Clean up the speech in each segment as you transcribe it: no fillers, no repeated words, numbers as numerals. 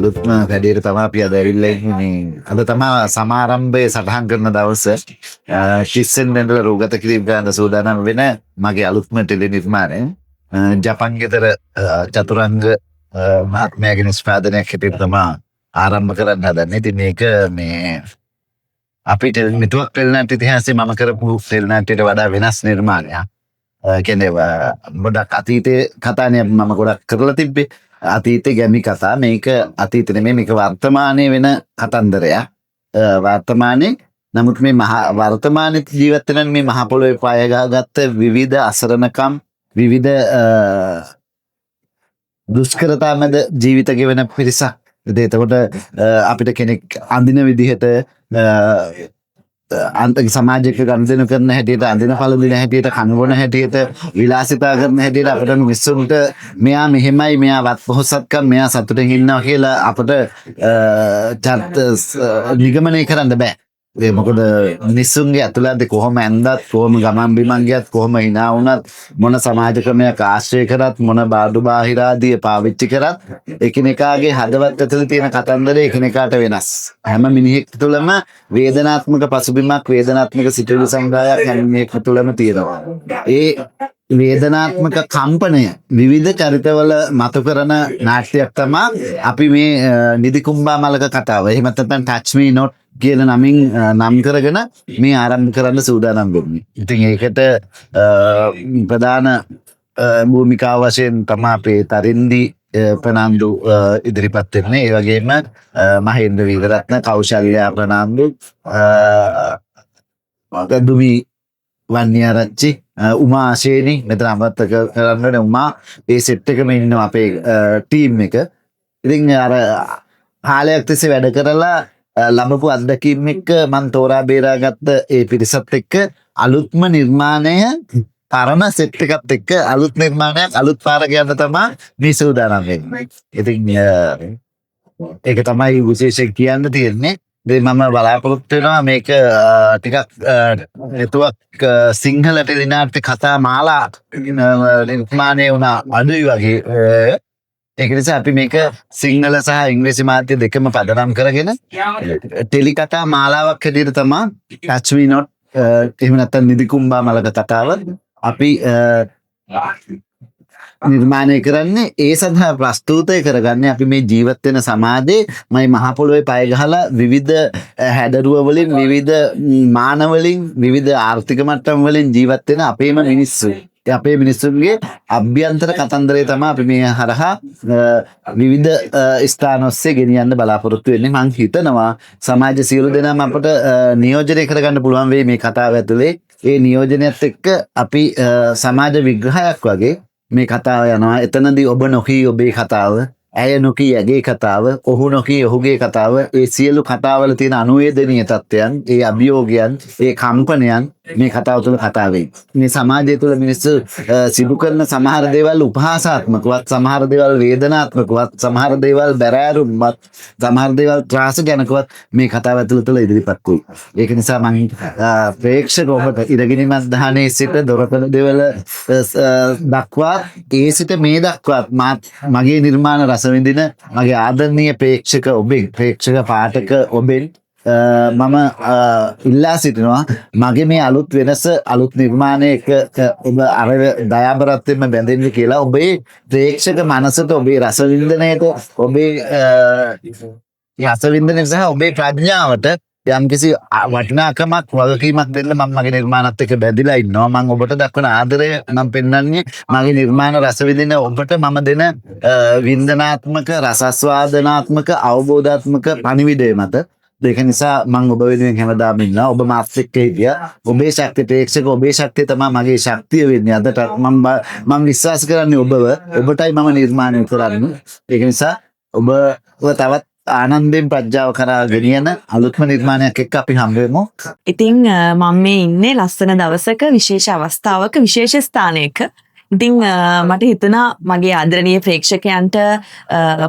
අලුත්ම වැඩේට තමයි අපි අද ඇවිල්ලා ඉන්නේ. අද තමයි සමාරම්භයේ සටහන් කරන දවස. කිස්සෙන් දැන්දලා රූගත කිරීම ගන්න සූදානම් වෙන මගේ අලුත්ම ටෙලි නිර්මාණය. ජපන් ගෙදර චතුරංග මහත්මයාගේ නිෂ්පාදනයක් හැටියට තමයි ආරම්භ කරන්න හදන්නේ. ඉතින් මේක මේ අපිට මෙතුවක් ටෙලි නාට්‍ය ඉතිහාසයේ මම කරපු ටෙලි නාට්‍යයට වඩා වෙනස් නිර්මාණයක්. කියන්නේ ගොඩක් අතීතයේ කතානේ මම ගොඩක් කරලා තිබ්බේ. අතීතයේ ගැමි කතා. මේක අතීත නෙමෙයි, මේක වර්තමානයේ වෙන කතන්දරයක්. වර්තමානයේ නමුත් මේ වර්තමානයේ ජීවත් වෙන මේ මහ පොළොවේ පාය ගහගත්ත විවිධ අසරණකම්, විවිධ දුෂ්කරතා මැද ජීවිත ගෙවන පිරිසක්. එතකොට අපිට කෙනෙක් අඳින විදිහට අන්තික සමාජයක ගනුදෙනු කරන හැටියට, අඳින පළඳින හැටියට, කනබොන හැටියට, විලාසිතා කරන හැටියට අපිට මිනිස්සුන්ට මෙයා මෙහෙමයි, මෙයා වත් පොහොසත්කම්, මෙයා සතුටින් ඉන්නවා කියලා අපිට නිගමනය කරන්න බෑ. ඒ මොකද මිනිස්සුන්ගේ ඇතුළත කොහොම ඇන්දත්, කොහොම ගමන් බිමන් ගියත්, කොහොම hina වුණත්, මොන සමාජ ක්‍රමයක් ආශ්‍රය කරත්, මොන බාඩු බාහිරාදී පාවිච්චි කරත්, එකිනෙකාගේ හදවත් ඇතුළේ තියෙන කතන්දරේ එකිනෙකාට වෙනස්. හැම මිනිහෙක් තුළම වේදනාත්මක පසුබිමක්, වේදනාත්මක සිතුවිලි සංග්‍රහයක් හැම මිනිහෙක් තුළම තියෙනවා. ඒ වේදනාත්මක කම්පනය විවිධ චරිතවල මතු කරන නාට්‍යයක් තමයි අපි මේ නිදිකුම්බා මලක කතාව. එහෙම නැත්නම් ටච් මී නොට් කියන නමින් නම් කරගෙන මේ ආරම්භ කරන්න සූදානම් වෙන්නේ. ඉතින් ඒකට ප්‍රධාන භූමිකාව වශයෙන් තමයි අපේ තරින්දි ප්‍රනාන්දු ඉදිරිපත් වෙන්නේ. ඒ වගේම මහේන්ද්‍ර වීරරත්න, කෞශල්‍යා ප්‍රනාන්දු, දුමි වන්නිආරච්චි, උමා ආශේනි, මෙතන අමතක කරන්න උමා, ඒ සෙට් එකම ඉන්නවා අපේ ටීම් එක. ඉතින් අර කාලයක් තිස්සේ වැඩ කරලා ලබපු අත්දැකීම් එක්ක මම තෝරා බේරාගත්ත ඒ පිරිසත් එක්ක අලුත්ම නිර්මාණය, පරණ සෙට් එකත් එක්ක අලුත් නිර්මාණයක් අලුත් පාර යන්න තමයි මේ සූදානම් වෙන්නේ. ඉතින් ඒක තමයි විශේෂයෙන් කියන්න තියෙන්නේ. ඉතින් මම බලාපොරොත්තු වෙනවා මේක ටිකක් හේතුවක් සිංහල ටෙලි නාට්‍ය කතා මාලා නිර්මාණය වුණා අඩුයි වගේ. ඒක නිසා අපි මේක සිංහල සහ ඉංග්‍රීසි මාධ්‍ය දෙකම පදනම් කරගෙන ටෙලි කතා මාලාවක් හැටියට තමයි ටච් මී නොට්, එහෙම නැත්නම් නිදිකුම්බා මලක කතාව අපි නිර්මාණය කරන්නේ. ඒ සඳහා ප්‍රස්තුතය කරගන්නේ අපි මේ ජීවත් වෙන සමාජයේ මේ මහ පොළොවේ පය ගහලා විවිධ හැඩරුව වලින්, විවිධ මාන වලින්, විවිධ ආර්ථික මට්ටම් වලින් ජීවත් වෙන අපේම මිනිස්සු. අපේ මිනිස්සුන්ගේ අභ්‍යන්තර කතන්දරය තමයි අපි මේ හරහා විවිධ ස්ථාන ඔස්සේ ගෙනියන්න බලාපොරොත්තු වෙන්නේ. මම හිතනවා සමාජ සියලු දෙනාම අපට නියෝජනය කරගන්න පුළුවන් වෙයි මේ කතාව ඇතුලේ. ඒ නියෝජනයත් එක්ක අපි සමාජ විග්‍රහයක් වගේ මේ කතාව යනවා. එතනදී ඔබ නොකී ඔබේ කතාව, ඇය නොකී ඇගේ කතාව, ඔහු නොකී ඔහුගේ කතාව, ඒ සියලු කතාවල තියෙන අනුවේදනීය තත්ත්වයන්, ඒ අභියෝගයන්, ඒ කම්පනයන් මේ කතාව තුළ කතා වෙයි. මේ සමාජය තුළ මිනිස්සු සිදු කරන සමහර දේවල් උපහාසාත්මකවත්, සමහර දේවල් වේදනාත්මකවත්, සමහර දේවල් බැරෑරුම්වත්, සමහර දේවල් ත්‍රාසජනකවත් මේ කතාව තුළ ඉදිරිපත් වෙයි. ඒක නිසා මම ප්‍රේක්ෂක ඔබට ඉරගිනිමත් දහනේ සිට දොරකඩ දෙවල දක්වා, ඒ සිට මේ දක්වා මගේ නිර්මාණ රස විඳින මගේ ආදරණීය ප්‍රේක්ෂක ඔබෙන්, ප්‍රේක්ෂක පාඨක ඔබෙන් මම ඉල්ලා සිටිනවා මගේ මේ අලුත් වෙනස, අලුත් නිර්මාණයක ඔබ අර දයාබරත්වයෙන්ම බැඳෙන්න කියලා. ඔබේ ප්‍රේක්ෂක මනසට, ඔබේ රසවින්දනයට, ඔබේ රසවින්දනය සහ ඔබේ ප්‍රඥාවට යම්කිසි වටිනාකමක්, වගකීමක් දෙන්න මම මගේ නිර්මාණත් එක්ක බැඳිලා ඉන්නවා. මම ඔබට දක්වන ආදරය මම පෙන්වන්නේ මගේ නිර්මාණ රස විඳින ඔබට මම දෙන වින්දනාත්මක, රසස්වාදනාත්මක, අවබෝධාත්මක පණිවිඩය මත. ඒක නිසා මම ඔබ වෙනුවෙන් හැමදාම ඉන්නවා. ඔබ මාත් එක්ක හිටියා. ඔබේ ශක්තිය, ප්‍රේක්ෂක ඔබේ ශක්තිය තමයි මගේ ශක්තිය වෙන්නේ. අදට මම විශ්වාස කරන්නේ ඔබව. ඔබටයි මම නිර්මාණය කරන්නේ. ඒක නිසා ඔබව තවත් ආනන්දයෙන් ප්‍රඥාව කරා ගෙනියන අලුත්ම නිර්මාණයක් එක්ක අපි හම්බ වෙමු. ඉතින් මම මේ ඉන්නේ ලස්සන දවසක, විශේෂ අවස්ථාවක, විශේෂ ස්ථානයක. ඉතින් මට හිතුණා මගේ ආදරණීය ප්‍රේක්ෂකයන්ට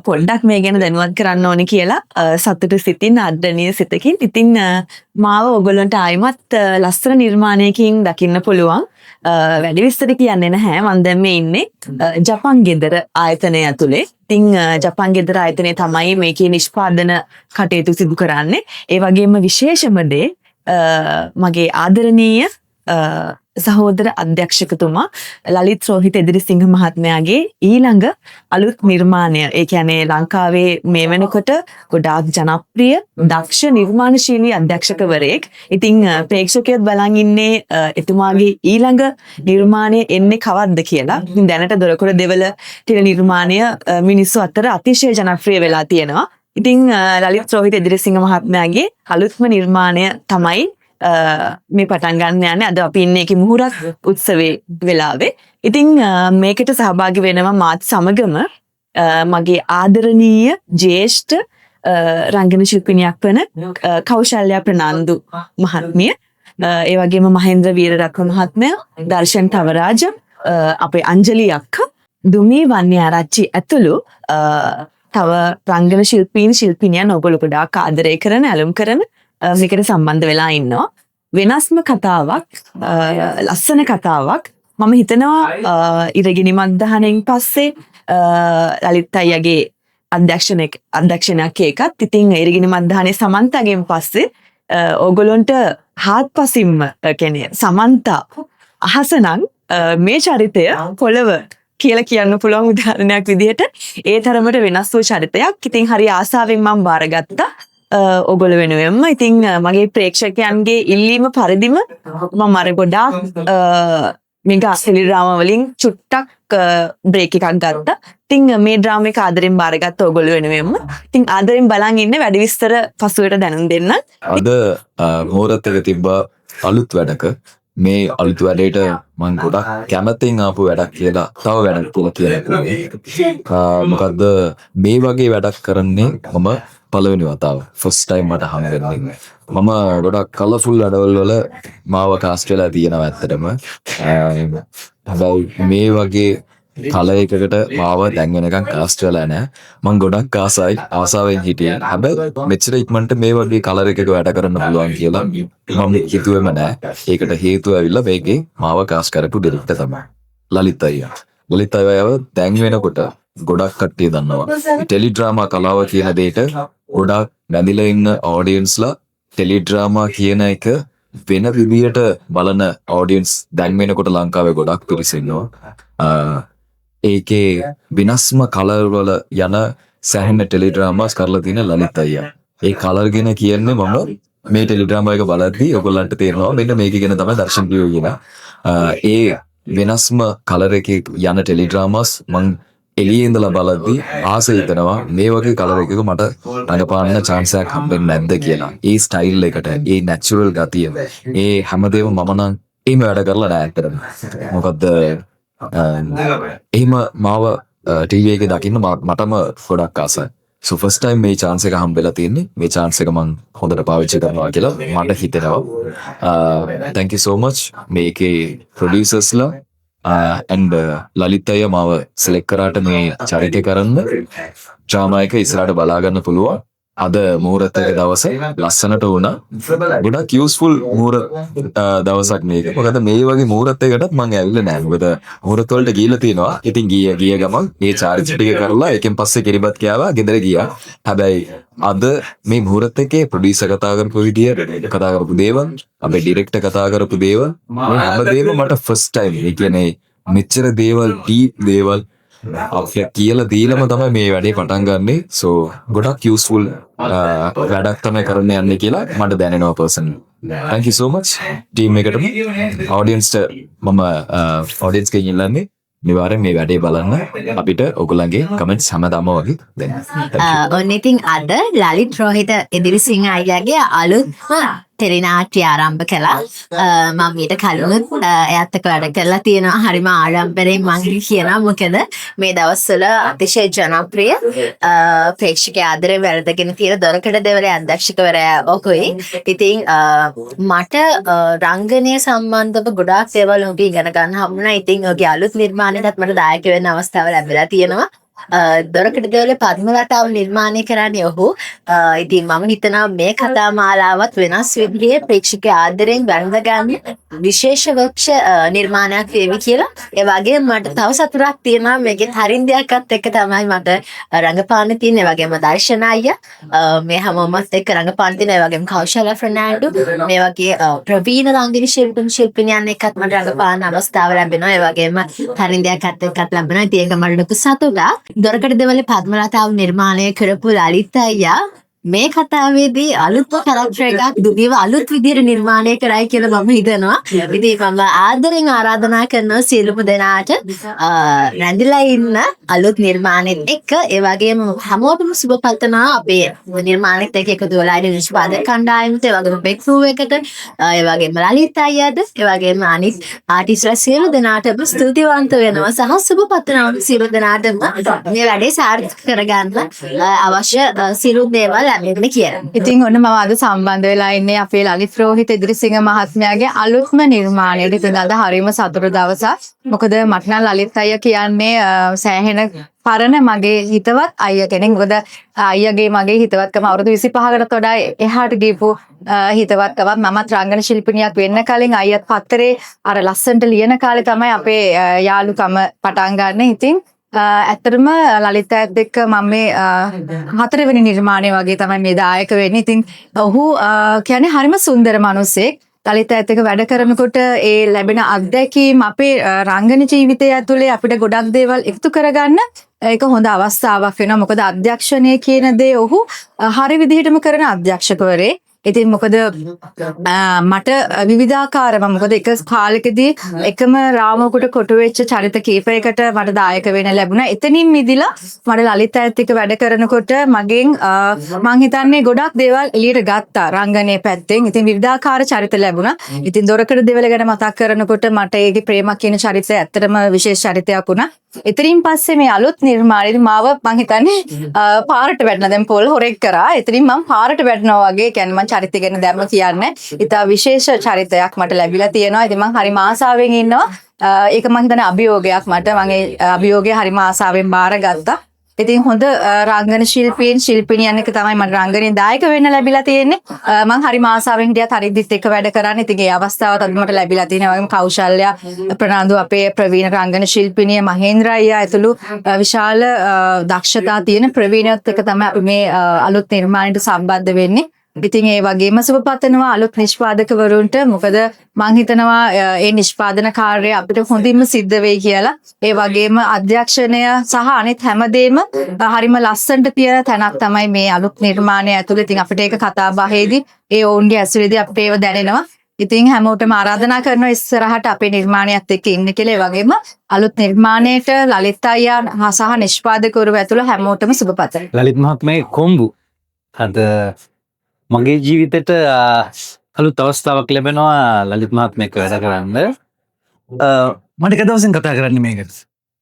පොඩ්ඩක් මේ ගැන දැනුවත් කරන්න ඕනේ කියලා, සතුටු සිතින්, ආදරණීය සිතකින්. ඉතින් මාව ඔයගොල්ලන්ට ආයිමත් ලස්සන නිර්මාණයකින් දකින්න පුළුවන්. වැඩි විස්තර කියන්නේ නැහැ. මම දැන් මේ ඉන්නේ ජපන් ගෙදර ආයතනය ඇතුලේ. ඉතින් ජපන් ගෙදර ආයතනය තමයි මේකේ නිෂ්පාදන කටයුතු සිදු කරන්නේ. ඒ වගේම විශේෂම දේ මගේ ආදරණීය සහෝදර අධ්‍යක්ෂකතුමා ලලිත් රෝහිත එදිරිසිංහ මහත්මයාගේ ඊළඟ අලුත් නිර්මාණය. ඒ කියන්නේ ලංකාවේ මේ වෙනකොට ගොඩාක් ජනප්‍රිය දක්ෂ නිර්මාණශීලී අධ්‍යක්ෂකවරයෙක්. ඉතින් ප්‍රේක්ෂකයොත් බලන් ඉන්නේ එතුමාගේ ඊළඟ නිර්මාණය එන්නේ කවද්ද කියලා. ඉතින් දැනට දොරකොඩ දෙවල තියෙන නිර්මාණය මිනිස්සු අතර අතිශය ජනප්‍රිය වෙලා තියෙනවා. ඉතින් ලලිත් රෝහිත එදිරිසිංහ මහත්මයාගේ අලුත්ම නිර්මාණය තමයි මේ පටන් ගන්න යන්නේ. අද අපි ඉන්නේ ඒකේ මුහුරක් උත්සවයේ වෙලාවේ. ඉතින් මේකට සහභාගී වෙනවා මාත් සමගම මගේ ආදරණීය ජ්‍යෙෂ්ඨ රංගන ශිල්පිනියක් වන කෞශල්‍යා ප්‍රනාන්දු මහත්මිය, ඒ වගේම මහේන්ද්‍ර වීරරත්න මහත්මයා, දර්ශන් තවරාජ, අපේ අංජලි අක්කා, දුමී වන්‍යාරච්චි ඇතුළු තව රංගන ශිල්පිනියන් ඔයගොල්ලෝ ගොඩාක් ආදරය කරන, ඇලුම් කරන මේකට සම්බන්ධ වෙලා ඉන්නවා. වෙනස්ම කතාවක්, ලස්සන කතාවක්. මම හිතනවා ඉරගිනිමත් දහනෙන් පස්සේ ලලිත් අයියාගේ අධ්‍යක්ෂණයක් ඒකත්. ඉතින් ඉරගිනිමත් දහනේ සමන්තාගෙන් පස්සේ ඕගොල්ලොන්ට හාත්පසින්ම කියන්නේ සමන්තා අහසනම් මේ චරිතය පොළව කියලා කියන්න පුළුවන් උදාහරණයක් විදිහට ඒ තරමට වෙනස් වූ චරිතයක්. ඉතින් හරි ආසාවෙන් මම බාරගත්තා ඔගොල්ලෝ වෙනුවෙන්ම. ඉතින් මගේ ප්‍රේක්ෂකයන්ගේ ඉල්ලීම පරිදිම මම අර ගොඩාක් මේක ටෙලිඩ්‍රාමා වලින් චුට්ටක් බ්‍රේක් එකක් ගත්තා. ඉතින් මේ ඩ්‍රාමා එක ආදරෙන් බාරගත්ත ඔයගොල්ලෝ වෙනුවෙන්ම. ඉතින් ආදරෙන් බලන් ඉන්න වැඩි විස්තර පසුවට දැනුම් දෙන්න. අද මෝරත් එක තිබ්බ අලුත් වැඩක මේ අලුත් වැඩේට මම ගොඩක් කැමතින් ආපු වැඩක් කියලා තව වැඩක් කියලා. මොකද්ද මේ වගේ වැඩක් කරන්නේ මම පළවෙනි වතාව ෆස්ට් ටයිම් මට හම් වෙන්නේ. මම ගොඩක් කලර්ෆුල් වැඩවල වල මාව කාස්ට් වෙලා තියෙනවා ඇත්තටම. හැබැයි මේ වගේ කලර් එකකට මාව දැන් වෙනකන් කාස්ට් වෙලා නැහැ. මම ගොඩක් ආසාවෙන් හිටියේ. හැබැයි මෙච්චර ඉක්මනට මේ වගේ කලර් එකක වැඩ කරන්න පුළුවන් කියලා මම හිතුවේම නැහැ. ඒකට හේතුව ඇවිල්ලා මේකේ මාව කාස්ට් කරපු ඩිරෙක්ටර් තමයි ලලිත් අයියා. ලලිත් අයියාව දැන් වෙනකොට ගොඩක් කට්ටිය දන්නවා. ටෙලිඩ්‍රාමා කලාව කියන දෙයට ගොඩක් බැඳිලා ඉන්න ඔඩියන්ස්ලා ටෙලිඩ්‍රාමා කියන එක වෙන විදියට බලන ඔඩියන්ස් දැන් වෙනකොට ලංකාවේ ගොඩක් පිරිස ඉන්නවා. ඒකේ විනස්ම කලර් වල යන සෑහෙන ටෙලිඩ්‍රාමාස් කරලා තියෙන ලලිත් අයියා. ඒ කලර් ගැන කියන්නේ මම මේ ටෙලිඩ්‍රාමා එක බලද්දී ඔයගොල්ලන්ට තේරෙනවා මෙන්න මේක ගැන තමයි දර්ශන් කිව්වේ කියලා. ඒ වෙනස්ම කලර් එකේ යන ටෙලිඩ්‍රාමාස් මම එළියේ ඉඳලා බලද්දී ආස හිතෙනවා මේ වගේ කලර් එකක මට රඟපාන්න chance එකක් හම්බෙන්නේ නැද්ද කියලා. ඒ ස්ටයිල් එකට, ඒ නැචරල් ගතිය, ඒ හැමදේම මම නම් එහෙම වැඩ කරලා නැහැ ඇත්තටම. මොකද එහෙම මාව ටීවී එකේ දකින්න මටම ගොඩක් ආසයි. So first time මේ chance එක හම්බෙලා තියෙන්නේ. මේ chance එක මම හොඳට පාවිච්චි කරනවා කියලා මට හිතෙනවා. Thank you so much මේකේ producers ලා and ලලිත් අයියා මාව select කරාට මේ චරිතය කරන්න ඩ්‍රාමා එක ඉස්සරහට බලා ගන්න පුළුවන්. අද මුහුරත් එක දවස ලස්සනට වුණා. ගොඩක් යූස්ෆුල් මුහුරත් දවසක් මේක. මොකද මේ වගේ මුහුරත් එකකටත් මම ඇවිල්ලා නැහැ. මොකද මුහුරත් වලට ගිහිල්ලා තියෙනවා. ඉතින් ගිය ගමන් මේ චාරිත්‍ර ටික කරලා එකෙන් පස්සේ කිරිබත් කෑවා, ගෙදර ගියා. හැබැයි අද මේ මුහුරත් එකේ ප්‍රොඩියුසර් කතා කරපු විදිය, කතා කරපු දේවල්, අපේ ඩිරෙක්ටර් කතා කරපු දේවල්, මේ හැමදේම මට ෆස්ට් ටයිම්. ඒ කියන්නේ මෙච්චර දේවල්, ඩීප් දේවල් අපිට කියලා දීලම තමයි මේ වැඩේ පටන් ගන්නෙ. So ගොඩක් යූස්ෆුල් වැඩක් තමයි කරන්න යන්නේ කියලා මට දැනෙනවා personally. Thank you so much team එකටම, ඔඩියන්ස්ට මම ඔඩියන්ස් ගෙන් ඉල්ලන්නේ නිවාරෙන් මේ වැඩේ බලන්න. අපිට ඔයගොල්ලන්ගේ කමෙන්ට්ස් හැමදාම වගේ දෙන්න. ඔන්න ඉතින් අද ලලිත් රෝහිත එදිරිසිංහ අයියාගේ අලුත්ම ටෙලිනාට්‍ය ආරම්භ කළා. මම ඊට කලින් එයත් එක්ක වැඩ කරලා තියෙනවා. හරිම ආඩම්බරෙන් මම කියනවා. මොකද මේ දවස්වල අතිශය ජනප්‍රිය ප්‍රේක්ෂක ආදරය වැඩගෙන තියෙන දොරකඩ දෙවලේ අධ්‍යක්ෂකවරයා ඔකුයි. ඉතින් මට රංගනය සම්බන්ධව ගොඩාක් දේවල් ඔබ ඉගෙන ගන්න හම්බුණා. ඉතින් ඔගේ අලුත් නිර්මාණයකට මට දායක වෙන්න අවස්ථාව ලැබිලා තියෙනවා. දොරකඩ දෙවල පද්මලතාව නිර්මාණය කරන්නේ ඔහු. ඉතින් මම හිතනවා මේ කතා මාලාවත් වෙනස් විදිහේ ප්‍රේක්ෂක ආදරෙන් වැළඳගන්න විශේෂ වක්ෂ නිර්මාණයක් වේවි කියලා. ඒ වගේම මට තව සතුටක් තියෙනවා මේකේ හරින්දයක්වත් එක්ක තමයි මට රංගපාන තියෙන්නේ. ඒ වගේම දර්ශන අයියා මේ හැමෝමත් එක්ක රංගපාන තියෙනවා. ඒ වගේම කෞශල ෆර්නෑන්ඩෝ මේ වගේ ප්‍රවීණ රංගන ශිල්පිනියන් එක්කත් මට රංගපාන අවස්ථාව ලැබෙනවා. ඒ වගේම හරින්දයක්වත් එක්කත් ලැබෙනවා. ඉතින් ඒක මට ලොකු සතුටක්. දොරකඩ දෙවල පද්මලතාව නිර්මාණය කරපු ලලිත් අයියා මේ කතාවේදී අලුත්ම කැරක්ටර් එකක් දුගීව අලුත් විදිහට නිර්මාණය කරයි කියලා මම හිතනවා. ඉතින් මම ආදරෙන් ආරාධනා කරනවා සියලුම දෙනාට රැඳිලා ඉන්න අලුත් නිර්මාණෙත් එක්ක ඒ වගේම හැමෝටම සුබ පතනවා අපේ නිර්මාණෙත් එක්ක එකතු වෙලා ඉන්න නිෂ්පාදක කණ්ඩායමට, ඒ වගේම බෙක් ෆූ එකට, ඒ වගේම ලලිත් අයියාට, ඒ වගේම අනිත් ආටිස්ට්ලා සියලු දෙනාටම ස්තුතිවන්ත වෙනවා සහ සුබ පතනවා සියලු දෙනාටම මේ වැඩේ සාර්ථක කරගන්න අවශ්‍ය සියලු දේවල් ඉතින් ඔන්න මම අද සම්බන්ධ වෙලා ඉන්නේ අපේ ලලිත් රෝහිත ඉදිරිසිංහ මහත්මයාගේ අලුත්ම නිර්මාණයට. ඉතින් අද හරියම සතුටු දවසක්. මොකද මට නම් ලලිත් අයියා කියන්නේ සෑහෙන පරණ මගේ හිතවත් අයියා කෙනෙක්. මොකද අයියාගේ මගේ හිතවත්කම අවුරුදු 25කට වඩා එහාට ගිහපු හිතවත්කමක්. මමත් රංගන ශිල්පිනියක් වෙන්න කලින් අයියත් පත්තරේ අර ලස්සනට ලියන කාලේ තමයි අපේ යාළුකම පටන් ගන්න. ඉතින් ඇත්තටම ලලිත් අයත් එක්ක මම මේ හතරවෙනි නිර්මාණය වගේ තමයි මේ දායක වෙන්නේ. ඉතින් ඔහු කියන්නේ හරිම සුන්දර මිනිසෙක්. ලලිත් අයත් එක්ක වැඩ කරනකොට ඒ ලැබෙන අත්දැකීම් අපේ රංගන ජීවිතය ඇතුලේ අපිට ගොඩක් දේවල් එකතු කරගන්න ඒක හොඳ අවස්ථාවක් වෙනවා. මොකද අධ්‍යක්ෂණය කියන දේ ඔහු හරි විදිහටම කරන අධ්‍යක්ෂකවරේ. ඉතින් මොකද මට විවිධාකාරව මොකද එක කාලෙකදී එකම රාමයකට කොටු වෙච්ච චරිත කීපයකට මට දායක වෙන්න ලැබුණා. එතනින් මිදිලා මට ලලිත් අයත් එක්ක වැඩ කරනකොට මගෙන් මං හිතන්නේ ගොඩක් දේවල් එළියට ගත්තා රංගනයේ පැත්තෙන්. ඉතින් විවිධාකාර චරිත ලැබුණා. ඉතින් දොරකඩ දෙවල ගැන මතක් කරනකොට මට ඒකේ ප්‍රේමක් කියන චරිතය ඇත්තටම විශේෂ චරිතයක් වුණා. එතනින් පස්සේ මේ අලුත් නිර්මාණයේදී මාව මං හිතන්නේ පාරට වැටෙනවා. දැන් පොල් හොරෙක් කරා. එතනින් මං පාරට වැටෙනවා වගේ කියන්නේ මං චරිතය ගැන දැම්ම කියන්නේ. ඉතා විශේෂ චරිතයක් මට ලැබිලා තියෙනවා. ඉතින් මං හරිම ආසාවෙන් ඉන්නවා. ඒක මං හිතන්නේ අභියෝගයක් මට. මං ඒ අභියෝගය හරිම ආසාවෙන් බාරගත්තා. ඉතින් හොඳ රංගන ශිල්පිනියන් එක තමයි මට රංගනයෙන් දායක වෙන්න ලැබිලා තියෙන්නේ. මං හරිම ආසාවෙන් හිටියත් හරිදිත් එක්ක වැඩ කරන්න. ඉතින් ඒ අවස්ථාවත් අද මට ලැබිලා තියෙනවා. වගේම කෞශල්‍ය ප්‍රනාන්දු අපේ ප්‍රවීණ රංගන ශිල්පිනිය මහේන්ද්‍ර අයියා ඇතුළු විශාල දක්ෂතා තියෙන ප්‍රවීණයත් එක්ක තමයි අපි මේ අලුත් නිර්මාණයට සම්බන්ධ වෙන්නේ. ඉතින් ඒ වගේම සුබ පතනවා අලුත් නිෂ්පාදකවරුන්ට. මොකද මං හිතනවා ඒ නිෂ්පාදන කාර්යය අපිට හොඳින්ම සිද්ධ වෙයි කියලා. ඒ වගේම අධ්‍යක්ෂණය සහ අනිත් හැමදේම හරිම ලස්සනට තියෙන තැනක් තමයි මේ අලුත් නිර්මාණය ඇතුළේ. ඉතින් අපිට ඒක කතා බහේදී ඒ ඔවුන්ගේ ඇසුරේදී අපිට ඒව දැනෙනවා. ඉතින් හැමෝටම ආරාධනා කරනවා ඉස්සරහට අපේ නිර්මාණයත් එක්ක ඉන්න කියලා. ඒ වගේම අලුත් නිර්මාණයට ලලිත් අයියා සහ නිෂ්පාදකවරු ඇතුළු හැමෝටම සුබ පතනවා. ලලිත් මහත්මයාගේ කොම්බු අද මගේ ජීවිතයට අලුත් අවස්ථාවක් ලැබෙනවා ලලිත් මහත්මයෙක්ව වැඩ කරන්න. මට එක දවසෙන් කතා කරන්න මේකට.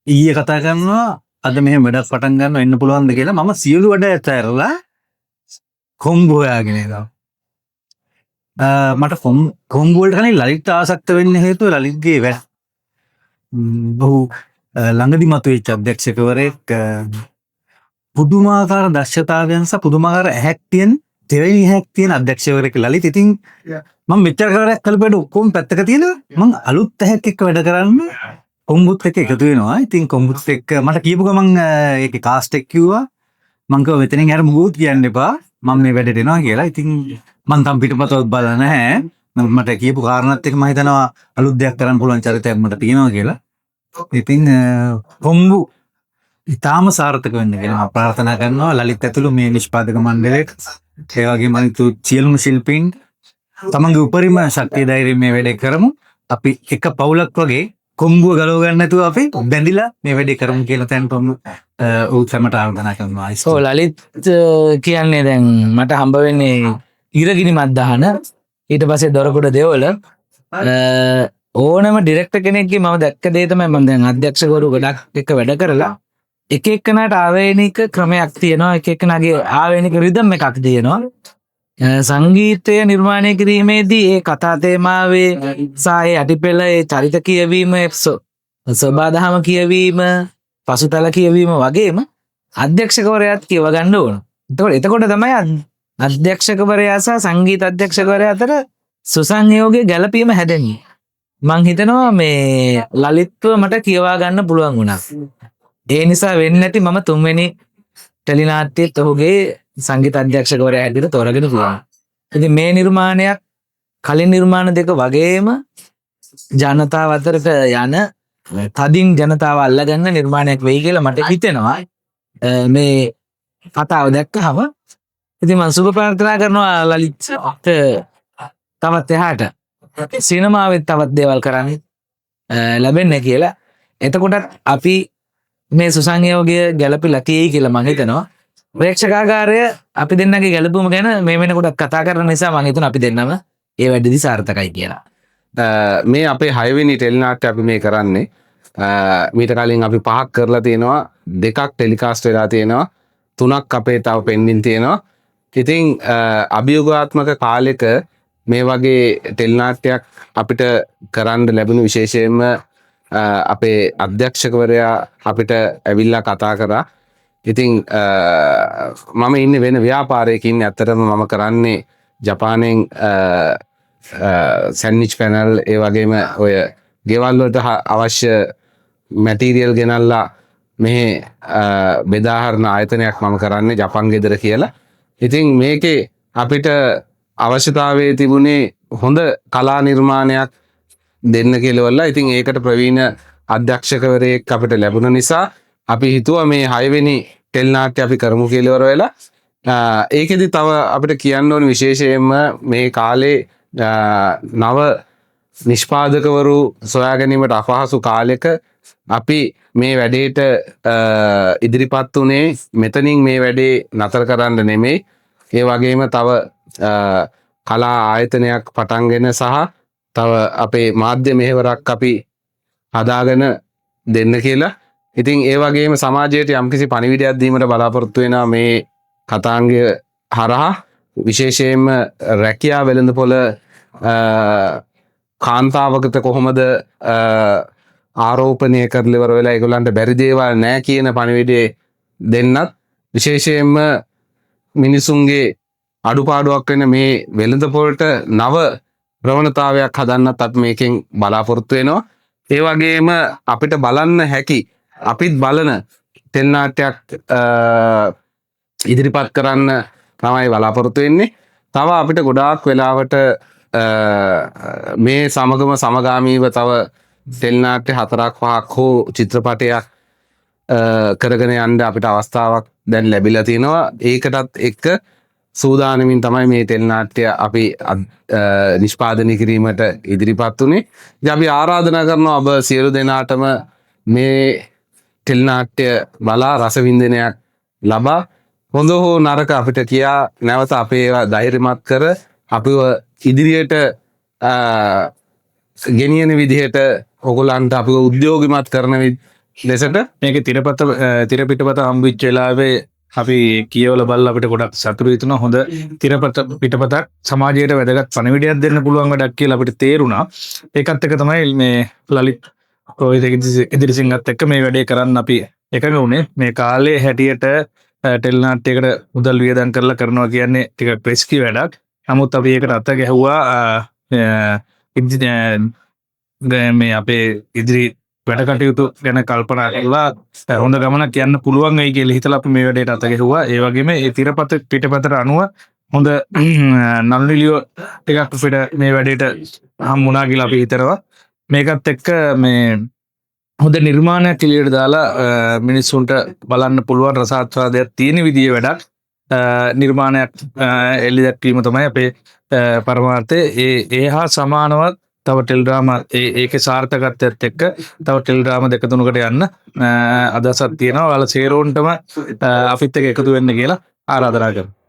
ඊයේ කතා කරනවා අද මෙහෙම වැඩක් පටන් ගන්න එන්න පුළුවන්ද කියලා. මම සියලු වැඩ ඇතැරලා කොම්බු හොයාගෙන එනවා. මට කොම්බු වලට කලින් ලලිත් ආසක්ත වෙන්න හේතුව ලලිත්ගේ වැඩ. බහු ළඟදි මතුවෙච්ච අධ්‍යක්ෂකවරයෙක් පුදුමාකාර දක්ෂතාවයන් සහ පුදුමාකාර ඇහැක් තියෙන දෙවෙනි හැක් තියෙන අධ්‍යක්ෂකවරයෙක් ලලිත්. ඉතින් මම මෙච්චර කාලයක් කලපෙට ඔක්කොම පැත්තක තියලා මම අලුත් හැක් එක්ක වැඩ කරන්න කොම්බුත් එක්ක එකතු වෙනවා. ඉතින් කොම්බුත් එක්ක මට කියපු ගමන් ඒකේ කාස්ට් එක කිව්වා මං කිව්වා මෙතනින් අර මුකුත් කියන්න එපා මම මේ වැඩට එනවා කියලා. ඉතින් මං තාම පිටපතවත් බලලා නැහැ. මට කියපු කාරණාත් එක්ක මම හිතනවා අලුත් දෙයක් කරන්න පුළුවන් චරිතයක් මට තියෙනවා කියලා. ඉතින් කොම්බු ඉතාම සාර්ථක වෙන්න කියලා මම ප්‍රාර්ථනා කරනවා ලලිත් ඇතුළු මේ නිෂ්පාදක මණ්ඩලයට. ඒ වගේම අනිත් සියලුම ශිල්පීන් තමන්ගේ උපරිම ශක්තිය ධෛර්යයෙන් මේ වැඩේ කරමු. අපි එක පවුලක් වගේ කොම්බුව ගලව ගන්න නැතුව අපි බැඳිලා මේ වැඩේ කරමු කියලා තැනට උත් සැමට ආරාධනා කරනවා. ඔව් ලලිත් කියන්නේ දැන් මට හම්බ වෙන්නේ ඉරගිනි මද්දාහන ඊට පස්සේ දොරකොඩ දෙවල ඕනම ඩිරෙක්ටර් කෙනෙක්ගේ මම දැක්ක දේ තමයි මම දැන් අධ්‍යක්ෂකවරු ගොඩක් එක්ක වැඩ කරලා එක එක්කනට ආවේනික ක්‍රමයක් තියෙනවා. එක එක්කනගේ ආවේනික රිද්ම් එකක් තියෙනවා. සංගීතය නිර්මාණය කිරීමේදී ඒ කතා තේමාවේ සහ ඒ අටිපෙළ ඒ චරිත කියවීම සබාදහම කියවීම පසුතල කියවීම වගේම අධ්‍යක්ෂකවරයාත් කියව ගන්න ඕන. එතකොට තමයි අධ්‍යක්ෂකවරයා සහ සංගීත අධ්‍යක්ෂකවරයා අතර සුසංයෝගයේ ගැළපීම හැදෙන්නේ. මං හිතනවා මේ ලලිත්ව මට කියවා ගන්න පුළුවන් වුණා. ඒ නිසා වෙන්නේ නැති මම තුන්වෙනි ටෙලිනාට්‍යයේත් ඔහුගේ සංගීත අධ්‍යක්ෂකවරයා හැටියට තෝරගෙන පුළුවන්. ඉතින් මේ නිර්මාණයක් කලින් නිර්මාණ දෙක වගේම ජනතාව අතරට යන තදින් ජනතාව අල්ලගන්න නිර්මාණයක් වෙයි කියලා මට හිතෙනවා. මේ කතාව දැක්කහම ඉතින් මම සුබ ප්‍රාර්ථනා කරනවා ලලිත් තවත් එහාට සිනමාවෙත් තවත් දේවල් කරන්න ලැබෙන්න කියලා. එතකොටත් අපි මේ සුසංයෝගය ගැළපිලා තියෙයි කියලා මම හිතනවා. ප්‍රේක්ෂකාගාරය අපි දෙන්නගේ ගැළපුම ගැන මේ වෙනකොටත් කතා කරන නිසා මම හිතනවා අපි දෙන්නම ඒ වැඩේදී සාර්ථකයි කියලා. මේ අපේ 6 වෙනි ටෙලිනාට්‍ය අපි මේ කරන්නේ. මීට කලින් අපි 5ක් කරලා තියෙනවා, 2ක් ටෙලිකාස්ට් වෙලා තියෙනවා, 3ක් අපේ තව පෙන්ඩින් තියෙනවා. ඉතින් අභියෝගාත්මක කාලෙක මේ වගේ ටෙලිනාට්‍යයක් අපිට කරන්න ලැබුණු විශේෂයෙන්ම අපේ අධ්‍යක්ෂකවරයා අපිට ඇවිල්ලා කතා කරා. ඉතින් මම ඉන්නේ වෙන ව්‍යාපාරයකින්. ඇත්තටම මම කරන්නේ ජපානයෙන් සැන්ඩ්විච් පැනල් ඒ වගේම ඔය ගෙවල් වලට අවශ්‍ය මැටීරියල් ගෙනල්ලා මෙහි බෙදාහරන ආයතනයක් මම කරන්නේ ජපන් ගෙදර කියලා. ඉතින් මේකේ අපිට අවශ්‍යතාවයේ තිබුණේ හොඳ කලා නිර්මාණයක් දෙන්න කියලා. ඉතින් ඒකට ප්‍රවීණ අධ්‍යක්ෂකවරයෙක් අපිට ලැබුණ නිසා අපි හිතුවා මේ 6 වෙනි ටෙලිනාට්‍ය අපි කරමු කියලා ඉවර වෙලා. ඒකෙදි තව අපිට කියන්න ඕන විශේෂයෙන්ම මේ කාලේ නව නිෂ්පාදකවරු සොයා ගැනීමට අපහසු කාලෙක අපි මේ වැඩේට ඉදිරිපත් උනේ මෙතනින් මේ වැඩේ නතර කරන්න නෙමෙයි. ඒ වගේම තව කලා ආයතනයක් පටන්ගෙන සහ තව අපේ මාධ්‍ය මෙහෙවරක් අපි හදාගෙන දෙන්න කියලා. ඉතින් ඒ වගේම සමාජයට යම්කිසි පණිවිඩයක් දීමට බලාපොරොත්තු වෙනවා මේ කතාංගය හරහා. විශේෂයෙන්ම රැකියා වෙළඳපොළ කාන්තාවකට කොහොමද ආරෝපණය කරලා ඉවර වෙලා ඒගොල්ලන්ට බැරි දේවල් නැහැ කියන පණිවිඩය දෙන්නත්, විශේෂයෙන්ම මිනිසුන්ගේ අඩුපාඩුවක් වෙන මේ වෙළඳපොළට නව ප්‍රවණතාවයක් හදන්නත් අපි මේකෙන් බලාපොරොත්තු වෙනවා. ඒ වගේම අපිට බලන්න හැකි, අපිත් බලන ටෙලිනාට්‍යයක් ඉදිරිපත් කරන්න තමයි බලාපොරොත්තු වෙන්නේ. තව අපිට ගොඩාක් වෙලාවට මේ සමගම සමගාමීව තව ටෙලිනාට්‍ය 4ක් 5ක් හෝ චිත්‍රපටයක් කරගෙන යන්න අපිට අවස්ථාවක් දැන් ලැබිලා තියෙනවා. ඒකටත් එක්ක සූදානමින් තමයි මේ ටෙලිනාට්‍ය අපි නිෂ්පාදනය කිරීමට ඉදිරිපත් උනේ. ඉතින් අපි ආරාධනා කරනවා ඔබ සියලු දෙනාටම මේ ටෙලිනාට්‍ය බලා රසවින්දනයක් ලබා හොඳ හෝ නරක අපිට කියා නැවත අපේ ධෛර්යමත් කර අපිව ඉදිරියට ගෙනියන විදිහට ඔයගොල්ලන්ට අපිව උද්‍යෝගිමත් කරන ලෙසට මේක තිරපිටපත හම්බෙච්ච වෙලාවේ අපි කියවල බලලා අපිට ගොඩක් සතුටු හිතුණා. හොඳ පිටපතක් සමාජයට වැදගත් පණිවිඩයක් දෙන්න පුළුවන් වැඩක් කියලා අපිට තේරුණා. ඒකත් එක තමයි මේ ලලිත් රෝහිත ඉදිරිසිංහත් එක්ක මේ වැඩේ කරන්න අපි එකඟ වුණේ. මේ කාලේ හැටියට ටෙලිනාට්‍යයකට මුදල් වියදම් කරලා කරනවා කියන්නේ ටිකක් රිස්කි වැඩක්. නමුත් අපි ඒකට අත ගැහුවා. මේ අපේ ඉදිරි වැඩ කටයුතු ගැන කල්පනා කරලා හොඳ ගමනක් යන්න පුළුවන් වෙයි කියලා හිතලා අපි මේ වැඩේට අත ගැහුවා. ඒ වගේම ඒ තිරපත පිටපතට අනුව හොඳ නළුනිලියෝ ටිකක් අපිට මේ වැඩේට හම්බුණා කියලා අපි හිතනවා. මේකත් එක්ක මේ හොඳ නිර්මාණයක් එළියට දාලා මිනිස්සුන්ට බලන්න පුළුවන් රසාස්වාදයක් තියෙන විදිහේ වැඩක් නිර්මාණයක් එළි දැක්වීම තමයි අපේ පරමාර්ථය. ඒ හා සමානව තව ටෙලිඩ්‍රාමා ඒකේ සාර්ථකත්වයත් එක්ක තව ටෙලිඩ්‍රාමා 2-3කට යන්න අදහසක් තියෙනවා. ඔයාලා සේරෝන්ටම අපිත් එක්ක එකතු වෙන්න කියලා ආරාධනා කරනවා.